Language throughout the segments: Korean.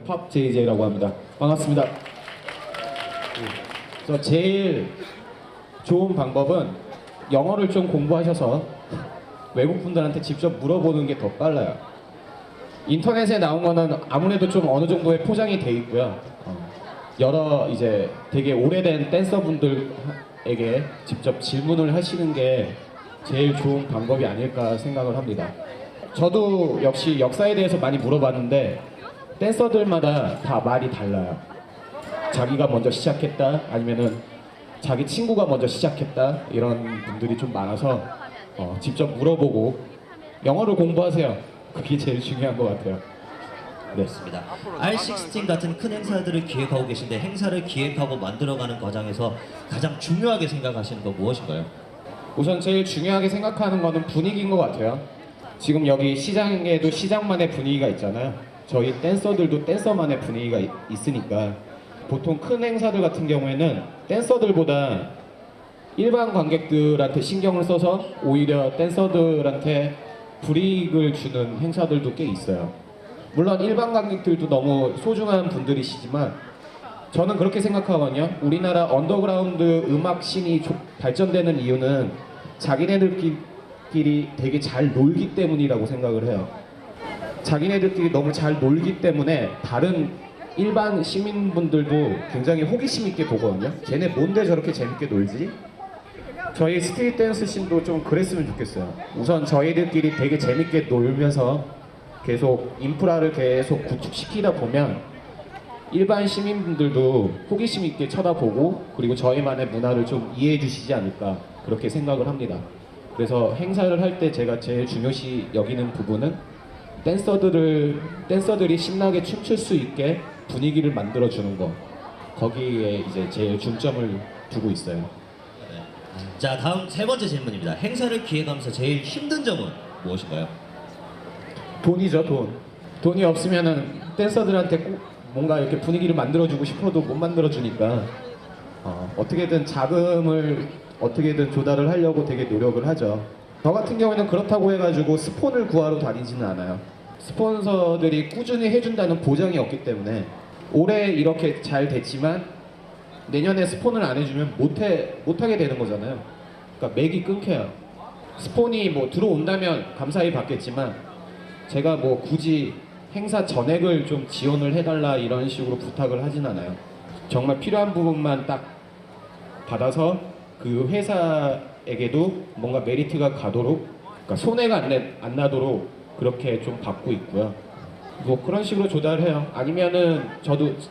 팝 JJ라고 합니다. 반갑습니다. 저 제일 좋은 방법은 영어를 좀 공부하셔서 외국 분들한테 직접 물어보는 게 더 빨라요. 인터넷에 나온 거는 아무래도 좀 어느 정도의 포장이 돼 있고요. 여러 이제 되게 오래된 댄서분들에게 직접 질문을 하시는 게 제일 좋은 방법이 아닐까 생각을 합니다. 저도 역시 역사에 대해서 많이 물어봤는데 댄서들마다 다 말이 달라요. 자기가 먼저 시작했다 아니면은 자기 친구가 먼저 시작했다 이런 분들이 좀 많아서 직접 물어보고 영어를 공부하세요. 그게 제일 중요한 것 같아요. 네. 그렇습니다. R16 같은 큰 행사들을 기획하고 계신데 행사를 기획하고 만들어가는 과정에서 가장 중요하게 생각하시는 건 무엇인가요? 우선 제일 중요하게 생각하는 거는 분위기인 것 같아요. 지금 여기 시장에도 시장만의 분위기가 있잖아요. 저희 댄서들도 댄서만의 분위기가 있으니까 보통 큰 행사들 같은 경우에는 댄서들보다 일반 관객들한테 신경을 써서 오히려 댄서들한테 불이익을 주는 행사들도 꽤 있어요. 물론 일반 관객들도 너무 소중한 분들이시지만 저는 그렇게 생각하거든요. 우리나라 언더그라운드 음악 씬이 발전되는 이유는 자기네들끼리 되게 잘 놀기 때문이라고 생각을 해요. 자기네들끼리 너무 잘 놀기 때문에 다른 일반 시민분들도 굉장히 호기심 있게 보거든요. 쟤네 뭔데 저렇게 재밌게 놀지? 저희 스트릿 댄스 씬도 좀 그랬으면 좋겠어요. 우선 저희들끼리 되게 재밌게 놀면서 계속 인프라를 계속 구축시키다 보면 일반 시민분들도 호기심 있게 쳐다보고 그리고 저희만의 문화를 좀 이해해 주시지 않을까 그렇게 생각을 합니다. 그래서 행사를 할 때 제가 제일 중요시 여기는 부분은 댄서들이 신나게 춤출 수 있게 분위기를 만들어 주는 거, 거기에 이제 제일 중점을 두고 있어요. 네. 자, 다음 세 번째 질문입니다. 행사를 기획하면서 제일 힘든 점은 무엇인가요? 돈이죠, 돈. 돈이 없으면은 댄서들한테 꼭 뭔가 이렇게 분위기를 만들어주고 싶어도 못 만들어주니까 어떻게든 자금을 어떻게든 조달을 하려고 되게 노력을 하죠. 저 같은 경우에는 그렇다고 해가지고 스폰을 구하러 다니지는 않아요. 스폰서들이 꾸준히 해준다는 보장이 없기 때문에 올해 이렇게 잘 됐지만 내년에 스폰을 안 해주면 못하게 되는 거잖아요. 그러니까 맥이 끊겨요. 스폰이 뭐 들어온다면 감사히 받겠지만 제가 뭐 굳이 행사 전액을 좀 지원을 해달라 이런 식으로 부탁을 하진 않아요. 정말 필요한 부분만 딱 받아서 그 회사에게도 뭔가 메리트가 가도록, 그러니까 손해가 안 나도록 그렇게 좀 받고 있고요. 뭐 그런 식으로 조달해요. 아니면은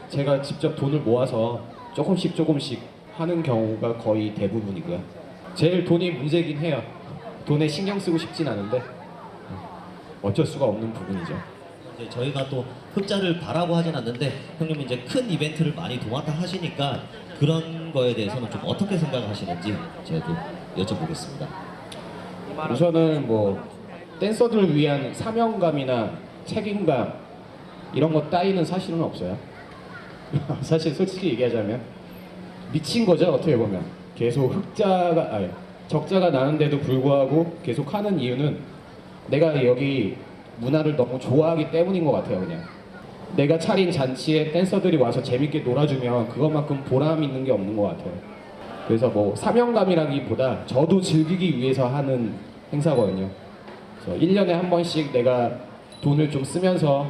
제가 직접 돈을 모아서 조금씩 하는 경우가 거의 대부분이고요. 제일 돈이 문제긴 해요. 돈에 신경 쓰고 싶진 않은데 어쩔 수가 없는 부분이죠. 이제 저희가 또 흑자를 바라고 하진 않는데 형님 이제 큰 이벤트를 많이 도맡아 하시니까 그런 거에 대해서는 좀 어떻게 생각하시는지 제가 또 여쭤보겠습니다. 우선은 뭐 댄서들을 위한 사명감이나 책임감 이런 거 따위는 사실은 없어요. 사실 솔직히 얘기하자면 미친 거죠. 어떻게 보면 계속 적자가 나는데도 불구하고 계속 하는 이유는 내가 여기 문화를 너무 좋아하기 때문인 것 같아요. 그냥 내가 차린 잔치에 댄서들이 와서 재밌게 놀아주면 그것만큼 보람 있는 게 없는 것 같아요. 그래서 뭐 사명감이라기보다 저도 즐기기 위해서 하는 행사거든요. 그래서 1년에 한 번씩 내가 돈을 좀 쓰면서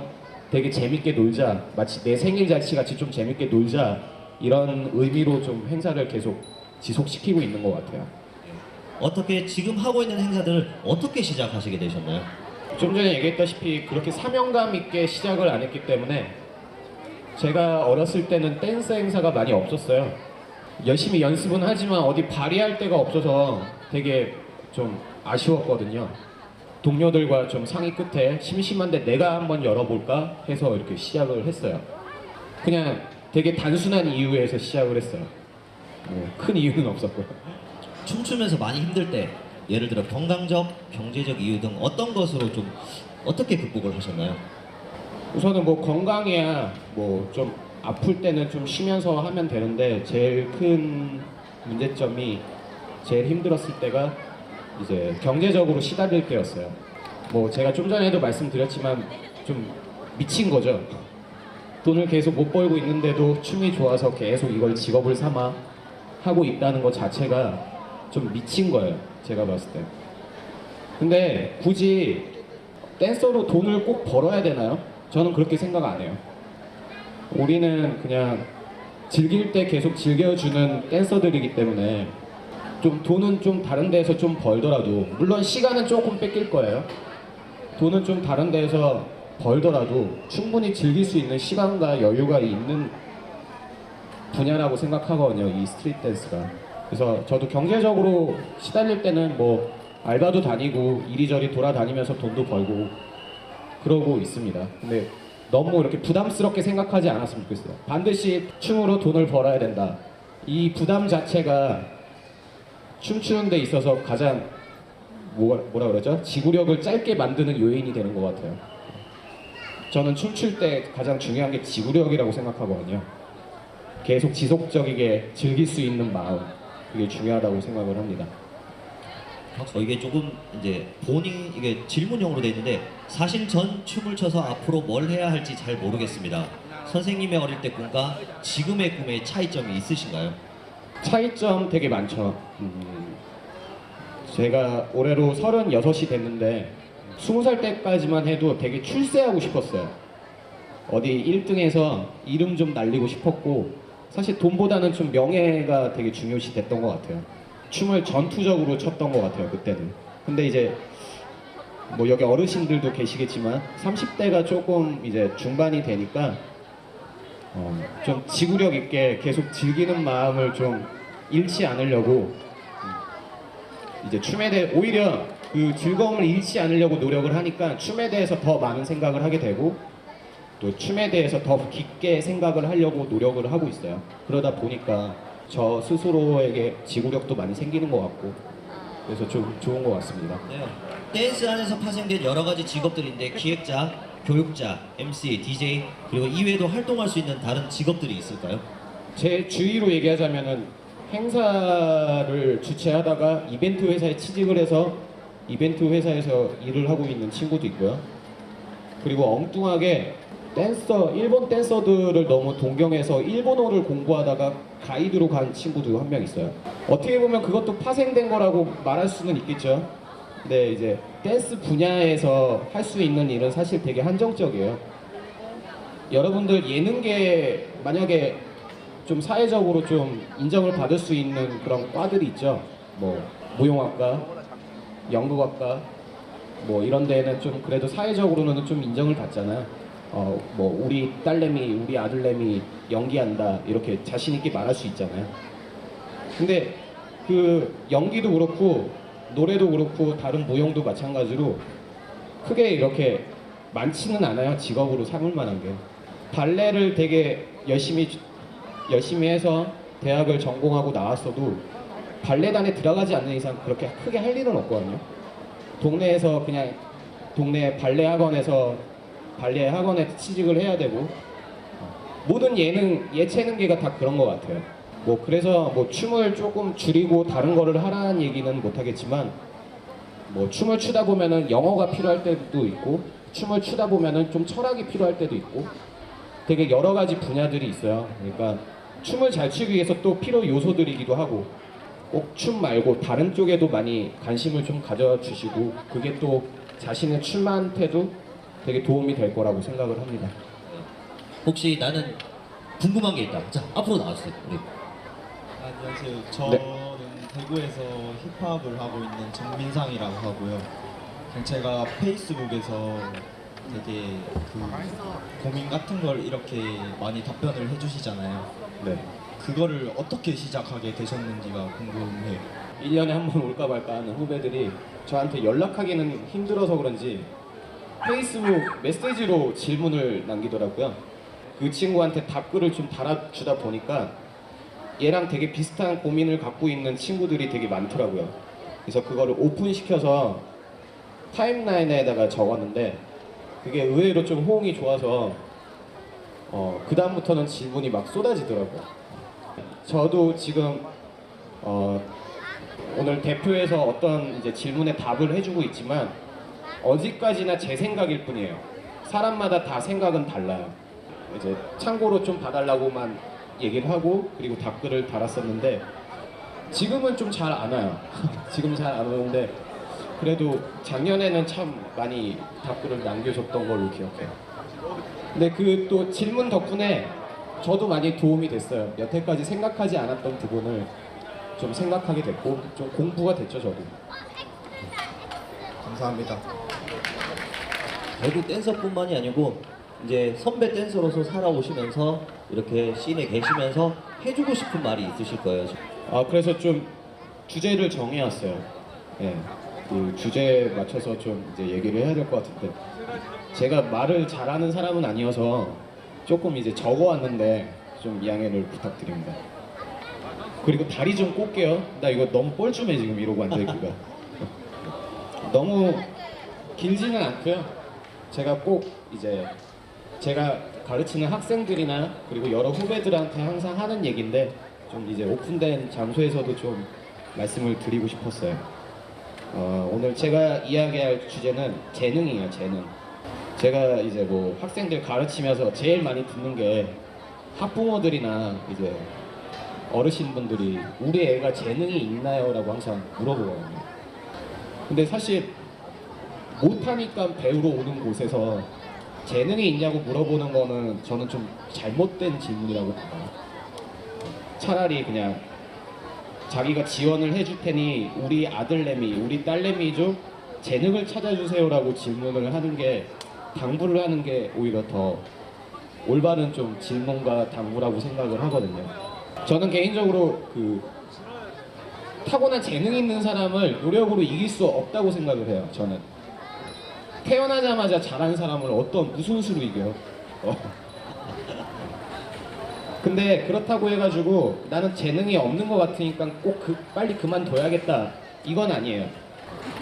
되게 재밌게 놀자, 마치 내 생일 잔치 같이 좀 재밌게 놀자, 이런 의미로 좀 행사를 계속 지속시키고 있는 것 같아요. 어떻게 지금 하고 있는 행사들을 어떻게 시작하시게 되셨나요? 좀 전에 얘기했다시피 그렇게 사명감 있게 시작을 안 했기 때문에 제가 어렸을 때는 댄스 행사가 많이 없었어요. 열심히 연습은 하지만 어디 발휘할 데가 없어서 되게 좀 아쉬웠거든요. 동료들과 좀 상의 끝에 심심한데 내가 한번 열어볼까 해서 이렇게 시작을 했어요. 그냥 되게 단순한 이유에서 시작을 했어요. 뭐 큰 이유는 없었고요. 춤추면서 많이 힘들 때 예를 들어 건강적, 경제적 이유 등 어떤 것으로 좀 어떻게 극복을 하셨나요? 우선은 뭐 건강이야 뭐 좀 아플 때는 좀 쉬면서 하면 되는데 제일 큰 문제점이 제일 힘들었을 때가 이제 경제적으로 시달릴 때였어요. 뭐 제가 좀 전에도 말씀드렸지만 좀 미친 거죠. 돈을 계속 못 벌고 있는데도 춤이 좋아서 계속 이걸 직업을 삼아 하고 있다는 것 자체가 좀 미친 거예요. 제가 봤을 때. 근데 굳이 댄서로 돈을 꼭 벌어야 되나요? 저는 그렇게 생각 안 해요. 우리는 그냥 즐길 때 계속 즐겨주는 댄서들이기 때문에 좀 돈은 좀 다른 데서 좀 벌더라도, 물론 시간은 조금 뺏길 거예요. 돈은 좀 다른 데서 벌더라도 충분히 즐길 수 있는 시간과 여유가 있는 분야라고 생각하거든요, 이 스트릿 댄스가. 그래서 저도 경제적으로 시달릴 때는 뭐 알바도 다니고 이리저리 돌아다니면서 돈도 벌고 그러고 있습니다. 근데 너무 이렇게 부담스럽게 생각하지 않았으면 좋겠어요. 반드시 춤으로 돈을 벌어야 된다. 이 부담 자체가 춤추는 데 있어서 가장 뭐라 그러죠? 지구력을 짧게 만드는 요인이 되는 것 같아요. 저는 춤출 때 가장 중요한 게 지구력이라고 생각하거든요. 계속 지속적이게 즐길 수 있는 마음, 그게 중요하다고 생각을 합니다. 이게 조금 이제 본인 이게 질문형으로 돼 있는데 사실 전 춤을 춰서 앞으로 뭘 해야 할지 잘 모르겠습니다. 선생님의 어릴 때 꿈과 지금의 꿈의 차이점이 있으신가요? 차이점 되게 많죠. 제가 올해로 36이 됐는데 20살 때까지만 해도 되게 출세하고 싶었어요. 어디 1등에서 이름 좀 날리고 싶었고, 사실 돈보다는 좀 명예가 되게 중요시 됐던 것 같아요. 춤을 전투적으로 췄던 것 같아요, 그때는. 근데 이제 뭐 여기 어르신들도 계시겠지만 30대가 조금 이제 중반이 되니까 좀 지구력 있게 계속 즐기는 마음을 좀 잃지 않으려고 이제 춤에 대해 오히려 그 즐거움을 잃지 않으려고 노력을 하니까 춤에 대해서 더 많은 생각을 하게 되고 또 춤에 대해서 더 깊게 생각을 하려고 노력을 하고 있어요. 그러다 보니까 저 스스로에게 지구력도 많이 생기는 것 같고 그래서 좀 좋은 것 같습니다. 네. 댄스 안에서 파생된 여러 가지 직업들인데 기획자, 교육자, MC, DJ 그리고 이외에도 활동할 수 있는 다른 직업들이 있을까요? 제 주위로 얘기하자면은 행사를 주최하다가 이벤트 회사에 취직을 해서 이벤트 회사에서 일을 하고 있는 친구도 있고요. 그리고 엉뚱하게 일본 댄서들을 너무 동경해서 일본어를 공부하다가 가이드로 간 친구도 한 명 있어요. 어떻게 보면 그것도 파생된 거라고 말할 수는 있겠죠. 근데 이제 댄스 분야에서 할 수 있는 일은 사실 되게 한정적이에요. 여러분들 예능계 만약에 좀 사회적으로 좀 인정을 받을 수 있는 그런 과들이 있죠. 뭐 무용학과, 연극학과 뭐 이런 데는 좀 그래도 사회적으로는 좀 인정을 받잖아요. 뭐 우리 딸내미, 우리 아들내미 연기한다 이렇게 자신 있게 말할 수 있잖아요. 근데 그 연기도 그렇고 노래도 그렇고 다른 무용도 마찬가지로 크게 이렇게 많지는 않아요. 직업으로 삼을 만한 게. 발레를 되게 열심히 해서 대학을 전공하고 나왔어도 발레단에 들어가지 않는 이상 그렇게 크게 할 일은 없거든요. 동네에서 그냥 동네 발레 학원에 취직을 해야 되고 모든 예체능계가 다 그런 것 같아요. 뭐 그래서 뭐 춤을 조금 줄이고 다른 거를 하라는 얘기는 못 하겠지만 뭐 춤을 추다 보면은 영어가 필요할 때도 있고 춤을 추다 보면은 좀 철학이 필요할 때도 있고 되게 여러 가지 분야들이 있어요. 그러니까 춤을 잘 추기 위해서 또 필요 요소들이기도 하고 꼭 춤 말고 다른 쪽에도 많이 관심을 좀 가져주시고 그게 또 자신의 춤한테도 되게 도움이 될 거라고 생각을 합니다. 혹시 나는 궁금한 게 있다. 자, 앞으로 나와주세요. 우리. 안녕하세요. 저는 대구에서 힙합을 하고 있는 정민상이라고 하고요. 제가 페이스북에서 되게 그 고민 같은 걸 이렇게 많이 답변을 해주시잖아요. 네. 그거를 어떻게 시작하게 되셨는지가 궁금해요. 1년에 한 번 올까 말까 하는 후배들이 저한테 연락하기는 힘들어서 그런지 페이스북 메시지로 질문을 남기더라고요. 그 친구한테 답글을 좀 달아주다 보니까 얘랑 되게 비슷한 고민을 갖고 있는 친구들이 되게 많더라고요. 그래서 그거를 오픈시켜서 타임라인에다가 적었는데 그게 의외로 좀 호응이 좋아서 그 다음부터는 질문이 막 쏟아지더라고요. 저도 지금 오늘 대표에서 어떤 이제 질문에 답을 해주고 있지만 어디까지나 제 생각일 뿐이에요. 사람마다 다 생각은 달라요. 이제 참고로 좀 봐달라고만 얘기를 하고 그리고 답글을 달았었는데 지금은 좀 잘 안 와요. 지금 잘 안 오는데 그래도 작년에는 참 많이 답글을 남겨줬던 걸로 기억해요. 근데 그 또 질문 덕분에 저도 많이 도움이 됐어요. 여태까지 생각하지 않았던 부분을 좀 생각하게 됐고 좀 공부가 됐죠 저도. 감사합니다. 대구 댄서뿐만이 아니고 이제 선배 댄서로서 살아오시면서 이렇게 씬에 계시면서 해주고 싶은 말이 있으실 거예요. 아 그래서 좀 주제를 정해왔어요. 예, 그 주제에 맞춰서 좀 이제 얘기를 해야 될 것 같은데 제가 말을 잘하는 사람은 아니어서 조금 이제 적어왔는데 좀 양해를 부탁드립니다. 그리고 다리 좀 꼴게요. 나 이거 너무 뻘쭘해 지금 이러고 앉아있기가. 너무 길지는 않고요. 제가 꼭 이제 제가 가르치는 학생들이나 그리고 여러 후배들한테 항상 하는 얘기인데 좀 이제 오픈된 장소에서도 좀 말씀을 드리고 싶었어요. 오늘 제가 이야기할 주제는 재능이에요. 재능. 제가 이제 뭐 학생들 가르치면서 제일 많이 듣는 게 학부모들이나 이제 어르신분들이 우리 애가 재능이 있나요? 라고 항상 물어보거든요. 근데 사실 못하니까 배우러 오는 곳에서 재능이 있냐고 물어보는 거는 저는 좀 잘못된 질문이라고 봐요. 차라리 그냥 자기가 지원을 해줄 테니 우리 아들내미, 우리 딸내미 좀 재능을 찾아주세요라고 질문을 하는 게 당부를 하는 게 오히려 더 올바른 좀 질문과 당부라고 생각을 하거든요. 저는 개인적으로 그 타고난 재능 있는 사람을 노력으로 이길 수 없다고 생각을 해요. 저는 태어나자마자 잘하는 사람을 무슨 수로 이겨요? 근데 그렇다고 해가지고 나는 재능이 없는 것 같으니까 꼭 빨리 그만둬야겠다 이건 아니에요.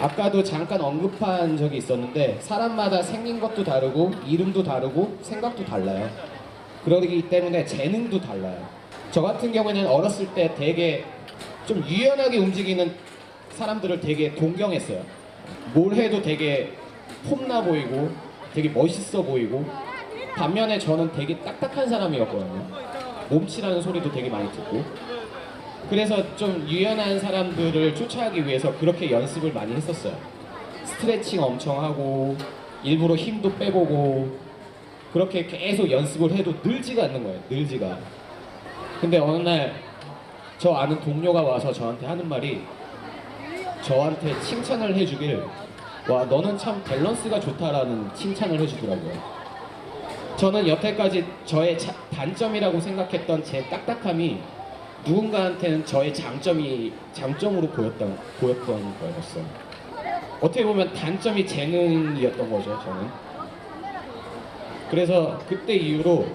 아까도 잠깐 언급한 적이 있었는데 사람마다 생긴 것도 다르고 이름도 다르고 생각도 달라요. 그러기 때문에 재능도 달라요. 저 같은 경우에는 어렸을 때 되게 좀 유연하게 움직이는 사람들을 되게 동경했어요. 뭘 해도 되게 폼나 보이고 되게 멋있어 보이고 반면에 저는 되게 딱딱한 사람이었거든요. 몸치라는 소리도 되게 많이 듣고 그래서 좀 유연한 사람들을 쫓아가기 위해서 그렇게 연습을 많이 했었어요. 스트레칭 엄청 하고 일부러 힘도 빼보고 그렇게 계속 연습을 해도 늘지가 않는 거예요. 늘지가. 근데 어느 날 저 아는 동료가 와서 저한테 하는 말이 저한테 칭찬을 해주길 와 너는 참 밸런스가 좋다라는 칭찬을 해주더라고요. 저는 여태까지 저의 단점이라고 생각했던 제 딱딱함이 누군가한테는 저의 장점으로 보였던 거였어요. 어떻게 보면 단점이 재능이었던 거죠, 저는. 그래서 그때 이후로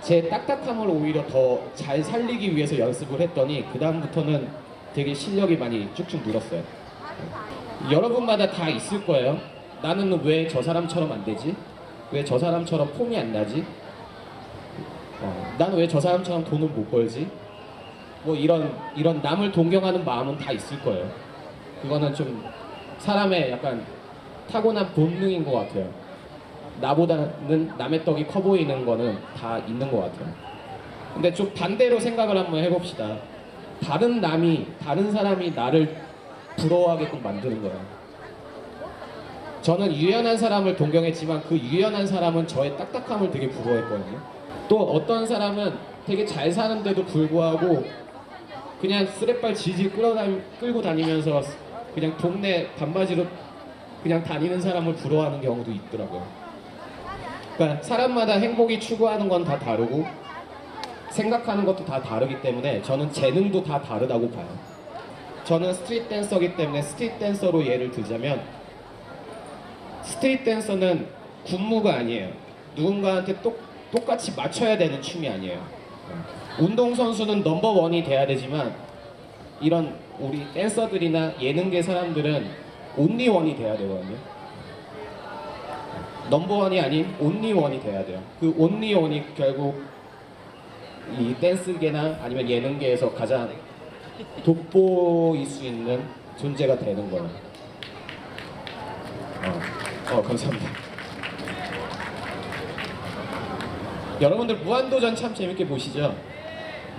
제 딱딱함을 오히려 더 잘 살리기 위해서 연습을 했더니 그 다음부터는 되게 실력이 많이 쭉쭉 늘었어요. 여러분마다 다 있을 거예요. 나는 왜 저 사람처럼 안 되지? 왜 저 사람처럼 폼이 안 나지? 나는 왜 저 사람처럼 돈을 못 벌지? 뭐 이런 남을 동경하는 마음은 다 있을 거예요. 그거는 좀 사람의 약간 타고난 본능인 것 같아요. 나보다는 남의 떡이 커 보이는 거는 다 있는 것 같아요. 근데 좀 반대로 생각을 한번 해봅시다. 다른 사람이 나를 부러워하게끔 만드는 거예요. 저는 유연한 사람을 동경했지만 그 유연한 사람은 저의 딱딱함을 되게 부러워했거든요. 또 어떤 사람은 되게 잘 사는데도 불구하고 그냥 쓰레빨 질질 끌고 다니면서 그냥 동네 반바지로 그냥 다니는 사람을 부러워하는 경우도 있더라고요. 그러니까 사람마다 행복이 추구하는 건 다 다르고 생각하는 것도 다 다르기 때문에 저는 재능도 다 다르다고 봐요. 저는 스트릿 댄서이기 때문에 스트릿 댄서로 예를 들자면 스트릿 댄서는 군무가 아니에요. 누군가한테 똑같이 맞춰야 되는 춤이 아니에요. 운동선수는 넘버원이 돼야 되지만 이런 우리 댄서들이나 예능계 사람들은 온리원이 돼야 되거든요. 넘버원이 아닌 온리원이 돼야 돼요. 그 온리원이 결국 이 댄스계나 아니면 예능계에서 가장 돋보일 수 있는 존재가 되는 거예요. 감사합니다. 여러분들 무한도전 참 재밌게 보시죠?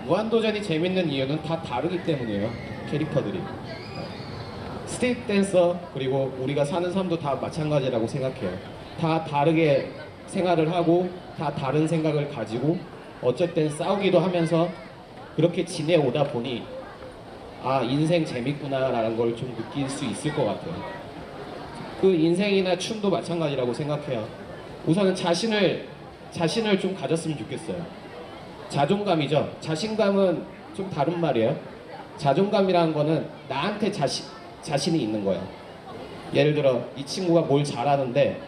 무한도전이 재밌는 이유는 다 다르기 때문이에요. 캐릭터들이. 스트릿 댄서 그리고 우리가 사는 삶도 다 마찬가지라고 생각해요. 다 다르게 생활을 하고 다 다른 생각을 가지고 어쨌든 싸우기도 하면서 그렇게 지내오다 보니 아 인생 재밌구나라는 걸 좀 느낄 수 있을 것 같아요. 그 인생이나 춤도 마찬가지라고 생각해요. 우선은 자신을 좀 가졌으면 좋겠어요. 자존감이죠. 자신감은 좀 다른 말이에요. 자존감이라는 거는 나한테 자신이 있는 거예요. 예를 들어 이 친구가 뭘 잘하는데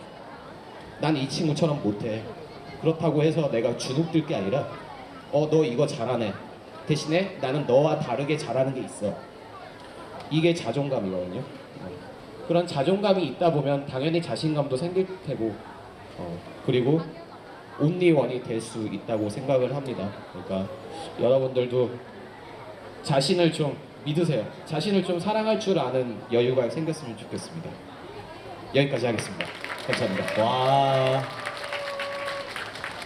난 이 친구처럼 못해. 그렇다고 해서 내가 주눅 들 게 아니라 너 이거 잘하네. 대신에 나는 너와 다르게 잘하는 게 있어. 이게 자존감이거든요. 그런 자존감이 있다 보면 당연히 자신감도 생길 테고 그리고 온리원이 될 수 있다고 생각을 합니다. 그러니까 여러분들도 자신을 좀 믿으세요. 자신을 좀 사랑할 줄 아는 여유가 생겼으면 좋겠습니다. 여기까지 하겠습니다. 감사합니다. 와.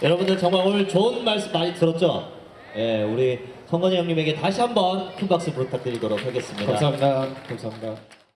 여러분들 정말 오늘 좋은 말씀 많이 들었죠? 예, 우리 성건이 형님에게 다시 한번 큰 박수 부탁드리도록 하겠습니다. 감사합니다. 감사합니다.